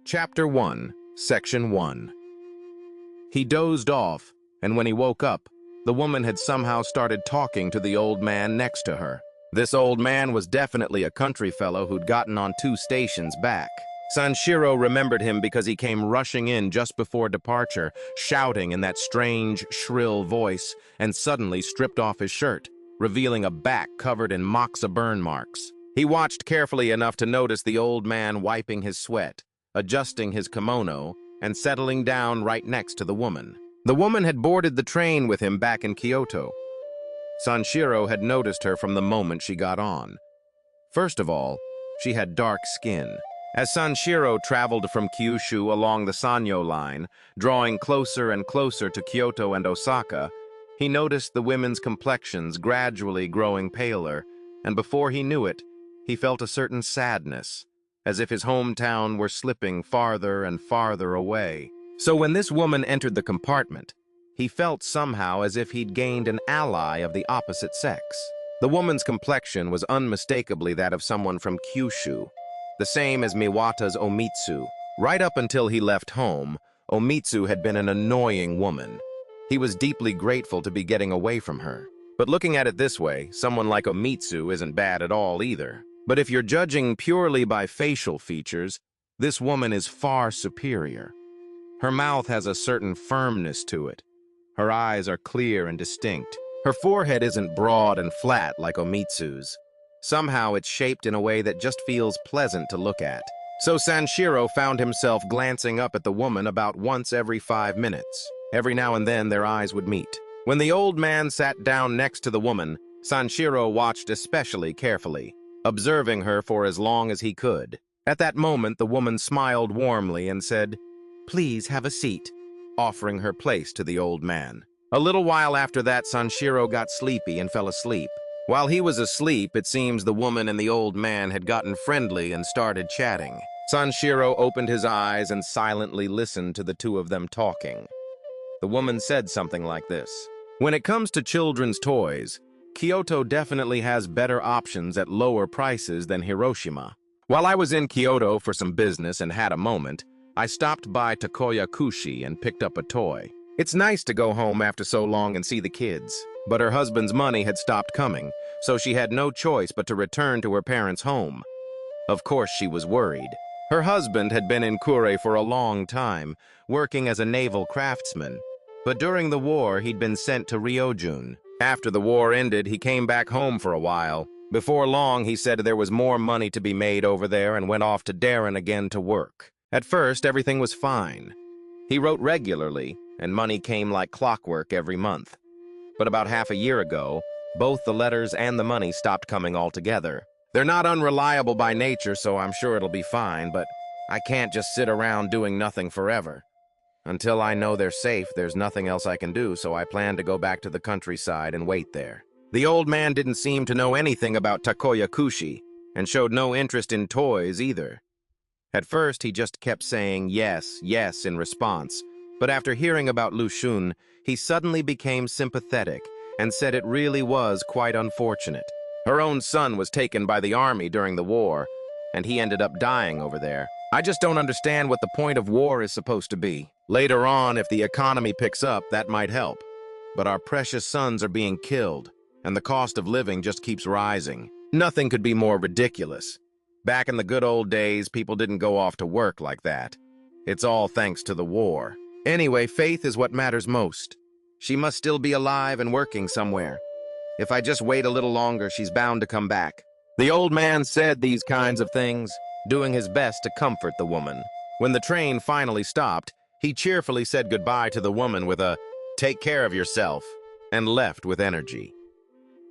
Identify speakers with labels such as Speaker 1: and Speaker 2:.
Speaker 1: Chapter 1, Section 1. He dozed off, and when he woke up, the woman had somehow started talking to the old man next to her. This old man was definitely a country fellow who'd gotten on 2 stations back. Sanshiro remembered him because he came rushing in just before departure, shouting in that strange, shrill voice, and suddenly stripped off his shirt, revealing a back covered in moxa burn marks. He watched carefully enough to notice the old man wiping his sweat, adjusting his kimono, and settling down right next to the woman. The woman had boarded the train with him back in Kyoto. Sanshiro had noticed her from the moment she got on. First of all, she had dark skin. As Sanshiro traveled from Kyushu along the Sanyo line, drawing closer and closer to Kyoto and Osaka, he noticed the women's complexions gradually growing paler, and before he knew it, he felt a certain sadness, as if his hometown were slipping farther and farther away. So when this woman entered the compartment, he felt somehow as if he'd gained an ally of the opposite sex. The woman's complexion was unmistakably that of someone from Kyushu, the same as Miwata's Omitsu. Right up until he left home, Omitsu had been an annoying woman. He was deeply grateful to be getting away from her. But looking at it this way, someone like Omitsu isn't bad at all either. But if you're judging purely by facial features, this woman is far superior. Her mouth has a certain firmness to it. Her eyes are clear and distinct. Her forehead isn't broad and flat like Omitsu's. Somehow it's shaped in a way that just feels pleasant to look at. So Sanshiro found himself glancing up at the woman about once every 5 minutes. Every now and then their eyes would meet. When the old man sat down next to the woman, Sanshiro watched especially carefully, observing her for as long as he could. At that moment, the woman smiled warmly and said, "Please have a seat," offering her place to the old man. A little while after that, Sanshiro got sleepy and fell asleep. While he was asleep, it seems the woman and the old man had gotten friendly and started chatting. Sanshiro opened his eyes and silently listened to the two of them talking. The woman said something like this: "When it comes to children's toys, Kyoto definitely has better options at lower prices than Hiroshima. While I was in Kyoto for some business and had a moment, I stopped by Takoyakushi and picked up a toy. It's nice to go home after so long and see the kids, but her husband's money had stopped coming, so she had no choice but to return to her parents' home. Of course she was worried. Her husband had been in Kure for a long time, working as a naval craftsman, but during the war he'd been sent to Ryojun. After the war ended, he came back home for a while. Before long, he said there was more money to be made over there and went off to Darren again to work. At first, everything was fine. He wrote regularly, and money came like clockwork every month. But about half a year ago, both the letters and the money stopped coming altogether. They're not unreliable by nature, so I'm sure it'll be fine, but I can't just sit around doing nothing forever. Until I know they're safe, there's nothing else I can do, so I plan to go back to the countryside and wait there." The old man didn't seem to know anything about Takoyakushi, and showed no interest in toys either. At first, he just kept saying yes, yes in response, but after hearing about Lu Xun, he suddenly became sympathetic and said it really was quite unfortunate. Her own son was taken by the army during the war, and he ended up dying over there. I just don't understand what the point of war is supposed to be. Later on, if the economy picks up, that might help. But our precious sons are being killed, and the cost of living just keeps rising. Nothing could be more ridiculous. Back in the good old days, people didn't go off to work like that. It's all thanks to the war. Anyway, faith is what matters most. She must still be alive and working somewhere. If I just wait a little longer, she's bound to come back." The old man said these kinds of things, doing his best to comfort the woman. When the train finally stopped, he cheerfully said goodbye to the woman with a "take care of yourself," and left with energy.